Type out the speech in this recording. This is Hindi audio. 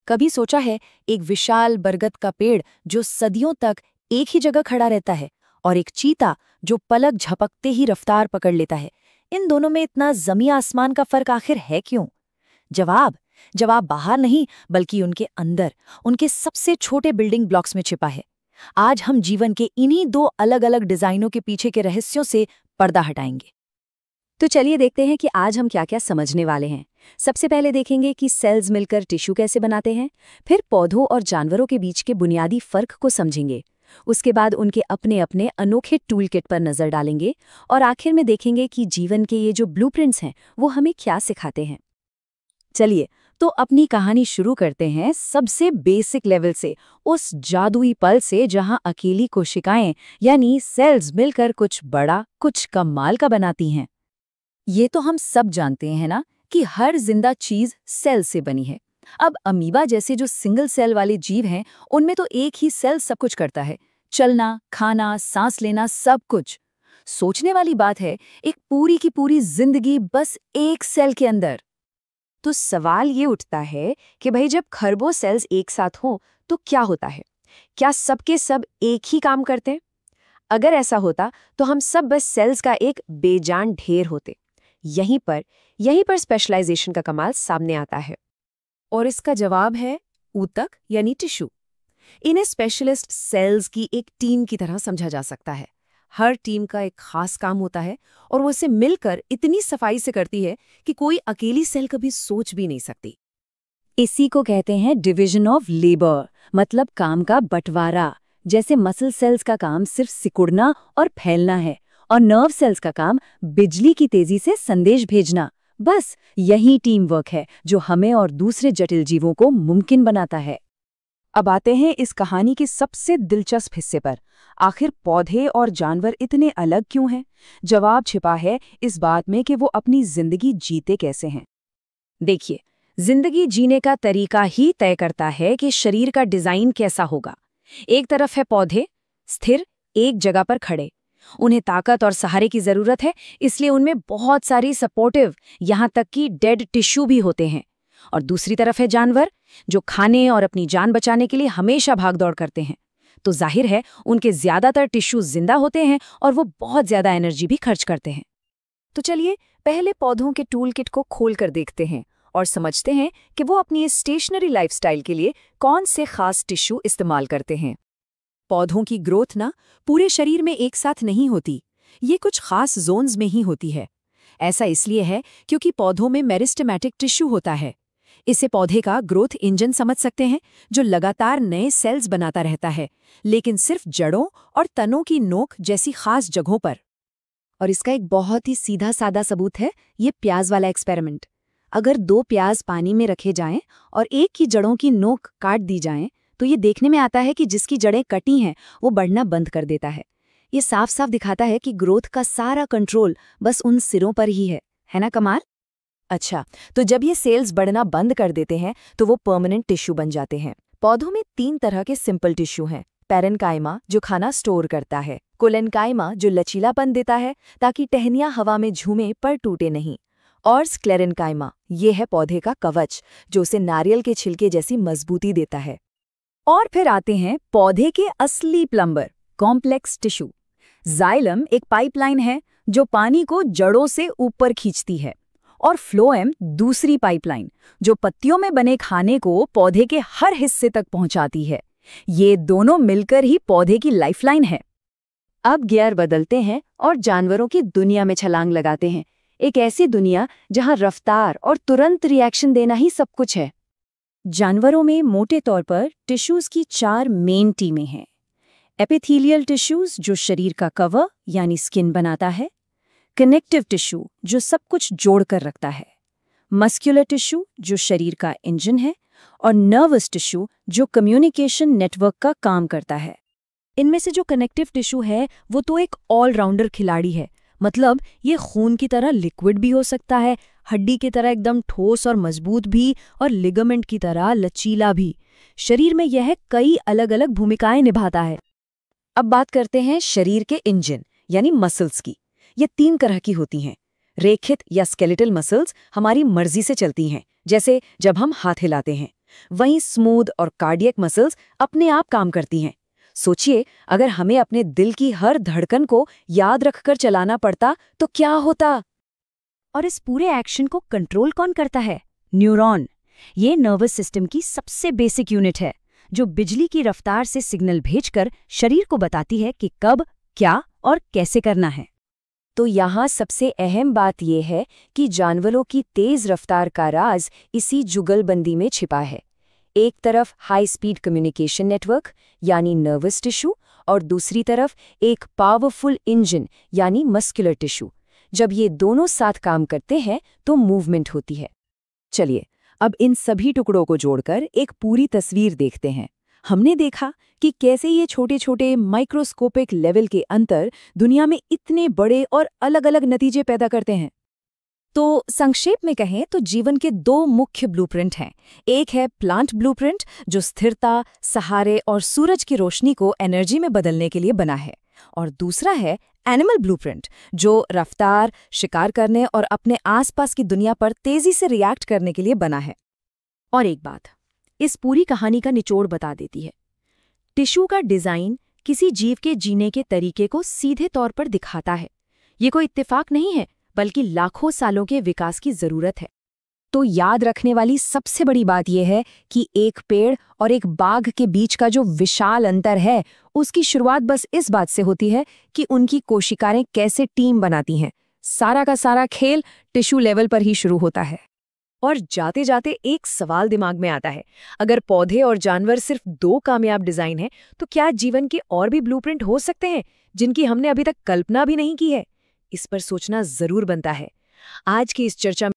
कभी सोचा है, एक विशाल बरगद का पेड़ जो सदियों तक एक ही जगह खड़ा रहता है और एक चीता जो पलक झपकते ही रफ्तार पकड़ लेता है, इन दोनों में इतना जमी आसमान का फर्क आखिर है क्यों? जवाब बाहर नहीं बल्कि उनके अंदर, उनके सबसे छोटे बिल्डिंग ब्लॉक्स में छिपा है। आज हम जीवन के इन्हीं दो अलग अलग डिजाइनों के पीछे के रहस्यों से पर्दा हटाएंगे। तो चलिए देखते हैं कि आज हम क्या क्या समझने वाले हैं। सबसे पहले देखेंगे कि सेल्स मिलकर टिश्यू कैसे बनाते हैं, फिर पौधों और जानवरों के बीच के बुनियादी फर्क को समझेंगे, उसके बाद उनके अपने अपने अनोखे टूल किट पर नजर डालेंगे और आखिर में देखेंगे कि जीवन के ये जो ब्लूप्रिंट्स हैं वो हमें क्या सिखाते हैं। चलिए तो अपनी कहानी शुरू करते हैं सबसे बेसिक लेवल से, उस जादुई पल से जहां अकेली कोशिकाएं यानी सेल्स मिलकर कुछ बड़ा, कुछ कमाल का बनाती हैं। ये तो हम सब जानते हैं ना कि हर जिंदा चीज सेल से बनी है। अब अमीबा जैसे जो सिंगल सेल वाले जीव हैं, उनमें तो एक ही सेल सब कुछ करता है, चलना, खाना, सांस लेना, सब कुछ। सोचने वाली बात है, एक पूरी की पूरी जिंदगी बस एक सेल के अंदर। तो सवाल ये उठता है कि भाई जब खरबों सेल्स एक साथ हों तो क्या होता है? क्या सबके सब एक ही काम करते हैं? अगर ऐसा होता तो हम सब बस सेल्स का एक बेजान ढेर होते। यहीं पर स्पेशलाइजेशन का कमाल सामने आता है। और इसका जवाब है ऊतक यानी टिश्यू। इन्हें स्पेशलिस्ट सेल्स की एक टीम की तरह समझा जा सकता है। हर टीम का एक खास काम होता है और वो इसे मिलकर इतनी सफाई से करती है कि कोई अकेली सेल कभी सोच भी नहीं सकती। इसी को कहते हैं डिवीजन ऑफ लेबर, मतलब काम का बंटवारा। जैसे मसल सेल्स का काम सिर्फ सिकुड़ना और फैलना है और नर्व सेल्स का काम बिजली की तेजी से संदेश भेजना। बस यही टीम वर्क है जो हमें और दूसरे जटिल जीवों को मुमकिन बनाता है। अब आते हैं इस कहानी के सबसे दिलचस्प हिस्से पर। आखिर पौधे और जानवर इतने अलग क्यों हैं? जवाब छिपा है इस बात में कि वो अपनी जिंदगी जीते कैसे हैं। देखिए, जिंदगी जीने का तरीका ही तय करता है कि शरीर का डिजाइन कैसा होगा। एक तरफ है पौधे, स्थिर, एक जगह पर खड़े। उन्हें ताकत और सहारे की जरूरत है, इसलिए उनमें बहुत सारी सपोर्टिव, यहाँ तक कि डेड टिश्यू भी होते हैं। और दूसरी तरफ है जानवर, जो खाने और अपनी जान बचाने के लिए हमेशा भागदौड़ करते हैं। तो जाहिर है उनके ज्यादातर टिश्यू जिंदा होते हैं और वो बहुत ज्यादा एनर्जी भी खर्च करते हैं। तो चलिए पहले पौधों के टूल किट को खोल कर देखते हैं और समझते हैं कि वो अपनी इस स्टेशनरी लाइफस्टाइल के लिए कौन से खास टिश्यू इस्तेमाल करते हैं। पौधों की ग्रोथ ना पूरे शरीर में एक साथ नहीं होती, ये कुछ खास जोन्स में ही होती है। ऐसा इसलिए है क्योंकि पौधों में मेरिस्टेमेटिक टिश्यू होता है। इसे पौधे का ग्रोथ इंजन समझ सकते हैं, जो लगातार नए सेल्स बनाता रहता है, लेकिन सिर्फ जड़ों और तनों की नोक जैसी खास जगहों पर। और इसका एक बहुत ही सीधा सादा सबूत है ये प्याज वाला एक्सपेरिमेंट। अगर 2 प्याज पानी में रखे जाएं और एक की जड़ों की नोक काट दी जाएं, तो ये देखने में आता है कि जिसकी जड़ें कटी हैं वो बढ़ना बंद कर देता है। ये साफ साफ दिखाता है कि ग्रोथ का सारा कंट्रोल बस उन सिरों पर ही है ना कमाल? अच्छा, तो जब ये सेल्स बढ़ना बंद कर देते हैं तो वो परमानेंट टिश्यू बन जाते हैं। पौधों में 3 तरह के सिंपल टिश्यू हैं। पैरेन्काइमा जो खाना स्टोर करता है, कोलेनकाइमा जो लचीलापन देता है ताकि टहनियां हवा में झूमें पर टूटे नहीं, और स्क्लेरेन्काइमा ये है पौधे का कवच जो उसे नारियल के छिलके जैसी मजबूती देता है। और फिर आते हैं पौधे के असली प्लम्बर, कॉम्प्लेक्स टिश्यू। जाइलम एक पाइपलाइन है जो पानी को जड़ों से ऊपर खींचती है, और फ्लोएम दूसरी पाइपलाइन जो पत्तियों में बने खाने को पौधे के हर हिस्से तक पहुंचाती है। ये दोनों मिलकर ही पौधे की लाइफलाइन है। अब गियर बदलते हैं और जानवरों की दुनिया में छलांग लगाते हैं। एक ऐसी दुनिया जहां रफ्तार और तुरंत रिएक्शन देना ही सब कुछ है। जानवरों में मोटे तौर पर टिश्यूज की 4 मेन टीमें हैं। एपिथेलियल टिश्यूज जो शरीर का कवर यानी स्किन बनाता है, कनेक्टिव टिश्यू जो सब कुछ जोड़कर रखता है, मस्कुलर टिश्यू जो शरीर का इंजन है, और नर्वस टिश्यू जो कम्युनिकेशन नेटवर्क का काम करता है। इनमें से जो कनेक्टिव टिश्यू है वो तो एक ऑलराउंडर खिलाड़ी है। मतलब ये खून की तरह लिक्विड भी हो सकता है, हड्डी की तरह एकदम ठोस और मजबूत भी, और लिगामेंट की तरह लचीला भी। शरीर में यह कई अलग अलग भूमिकाएं निभाता है। अब बात करते हैं शरीर के इंजन यानी मसल्स की। ये 3 तरह की होती हैं। रेखित या स्केलेटल मसल्स हमारी मर्जी से चलती हैं, जैसे जब हम हाथ हिलाते हैं। वहीं स्मूथ और कार्डियक मसल्स अपने आप काम करती हैं। सोचिए, अगर हमें अपने दिल की हर धड़कन को याद रखकर चलाना पड़ता तो क्या होता। और इस पूरे एक्शन को कंट्रोल कौन करता है? न्यूरॉन। ये नर्वस सिस्टम की सबसे बेसिक यूनिट है, जो बिजली की रफ्तार से सिग्नल भेजकर शरीर को बताती है कि कब, क्या और कैसे करना है। तो यहाँ सबसे अहम बात यह है कि जानवरों की तेज रफ्तार का राज इसी जुगलबंदी में छिपा है। एक तरफ हाई स्पीड कम्युनिकेशन नेटवर्क यानी नर्वस टिश्यू, और दूसरी तरफ एक पावरफुल इंजन यानी मस्कुलर टिश्यू। जब ये दोनों साथ काम करते हैं तो मूवमेंट होती है। चलिए, अब इन सभी टुकड़ों को जोड़कर एक पूरी तस्वीर देखते हैं। हमने देखा कि कैसे ये छोटे छोटे माइक्रोस्कोपिक लेवल के अंतर दुनिया में इतने बड़े और अलग अलग नतीजे पैदा करते हैं। तो संक्षेप में कहें तो जीवन के दो मुख्य ब्लूप्रिंट हैं। एक है प्लांट ब्लूप्रिंट, जो स्थिरता, सहारे और सूरज की रोशनी को एनर्जी में बदलने के लिए बना है, और दूसरा है एनिमल ब्लूप्रिंट, जो रफ्तार, शिकार करने और अपने आसपास की दुनिया पर तेजी से रिएक्ट करने के लिए बना है। और एक बात इस पूरी कहानी का निचोड़ बता देती है। टिश्यू का डिजाइन किसी जीव के जीने के तरीके को सीधे तौर पर दिखाता है। ये कोई इत्तेफाक नहीं है, बल्कि लाखों सालों के विकास की जरूरत है। तो याद रखने वाली सबसे बड़ी बात यह है कि एक पेड़ और एक बाघ के बीच का जो विशाल अंतर है, उसकी शुरुआत बस इस बात से होती है कि उनकी कोशिकाएं कैसे टीम बनाती हैं। सारा का सारा खेल टिश्यू लेवल पर ही शुरू होता है। और जाते जाते एक सवाल दिमाग में आता है, अगर पौधे और जानवर सिर्फ दो कामयाब डिजाइन हैं, तो क्या जीवन के और भी ब्लूप्रिंट हो सकते हैं जिनकी हमने अभी तक कल्पना भी नहीं की है? इस पर सोचना जरूर बनता है। आज की इस चर्चा